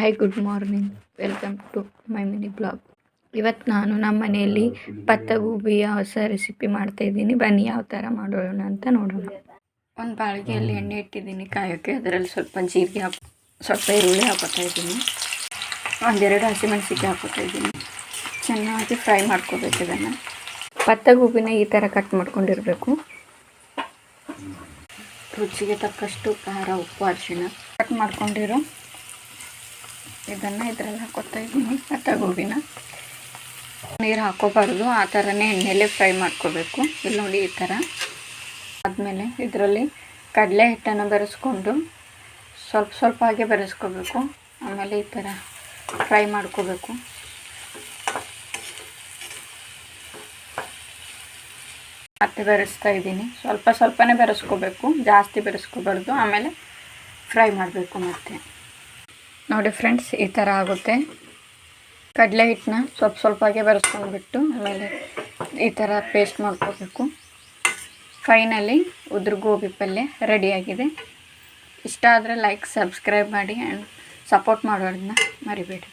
Hi, good morning. Welcome to my mini blog. ಇವತ್ತು ನಾನು ನಮ್ಮ ಮನೆಯಲ್ಲಿ ಪತ್ತಗೋಬಿಯ ಹೊಸ ರೆಸಿಪಿ ಮಾಡ್ತಾಯಿದ್ದೀನಿ. ಬನ್ನಿ ಯಾವ ಥರ ಮಾಡೋಣ ಅಂತ ನೋಡೋಣ. ಒಂದು ಬಾಳಿಗೆಯಲ್ಲಿ ಎಣ್ಣೆ ಇಟ್ಟಿದ್ದೀನಿ ಕಾಯೋಕ್ಕೆ. ಅದರಲ್ಲಿ ಸ್ವಲ್ಪ ಜೀರಿಗೆ ಸ್ವಲ್ಪ ಈರುಳ್ಳಿ ಹಾಕೋತಾ ಇದ್ದೀನಿ. ಒಂದೆರಡು ಹಸಿಮೆಣಸಿನ್ಕಾಯಿ ಹಾಕೋತಾ ಇದ್ದೀನಿ. ಚೆನ್ನಾಗಿ ಫ್ರೈ ಮಾಡ್ಕೋಬೇಕು ಇದನ್ನು. ಪತ್ತಗೋಬಿನ ಈ ಥರ ಕಟ್ ಮಾಡ್ಕೊಂಡಿರಬೇಕು. ರುಚಿಗೆ ತಕ್ಕಷ್ಟು ಖಾರ, ಉಪ್ಪು, ಅರಿಶಿಣ ಕಟ್ ಮಾಡ್ಕೊಂಡಿರೋ ಇದನ್ನು ಇದರಲ್ಲಿ ಹಾಕೋತಾ ಇದ್ದೀನಿ. ಪತ್ತಗೋಬಿನ ನೀರು ಹಾಕೋಬಾರ್ದು, ಆ ಥರನೇ ಎಣ್ಣೆಲೆ ಫ್ರೈ ಮಾಡ್ಕೋಬೇಕು. ಇಲ್ಲಿ ನೋಡಿ ಈ ಥರ ಆದಮೇಲೆ ಇದರಲ್ಲಿ ಕಡಲೆ ಹಿಟ್ಟನ್ನು ಬೆರೆಸ್ಕೊಂಡು ಸ್ವಲ್ಪ ಹಾಗೆ ಬೆರೆಸ್ಕೋಬೇಕು. ಆಮೇಲೆ ಈ ಥರ ಫ್ರೈ ಮಾಡ್ಕೋಬೇಕು. ಮತ್ತೆ ಬೆರೆಸ್ತಾ ಇದ್ದೀನಿ. ಸ್ವಲ್ಪನೇ ಬೆರೆಸ್ಕೋಬೇಕು, ಜಾಸ್ತಿ ಬೆರೆಸ್ಕೋಬಾರ್ದು. ಆಮೇಲೆ ಫ್ರೈ ಮಾಡಬೇಕು. ಮತ್ತೆ ನೋಡಿ ಫ್ರೆಂಡ್ಸ್, ಈ ಥರ ಆಗುತ್ತೆ. ಕಡಲೆ ಹಿಟ್ಟನ್ನ ಸ್ವಲ್ಪಗೆ ಬೆರೆಸ್ಕೊಂಡ್ಬಿಟ್ಟು ಆಮೇಲೆ ಈ ಥರ ಪೇಸ್ಟ್ ಮಾಡ್ಕೋಬೇಕು. ಫೈನಲಿ ಉದ್ರ ಗೋಬಿ ಪಲ್ಯ ರೆಡಿಯಾಗಿದೆ. ಇಷ್ಟ ಆದರೆ ಲೈಕ್, ಸಬ್ಸ್ಕ್ರೈಬ್ ಮಾಡಿ ಆ್ಯಂಡ್ ಸಪೋರ್ಟ್ ಮಾಡೋದನ್ನ ಮರಿಬೇಡಿ.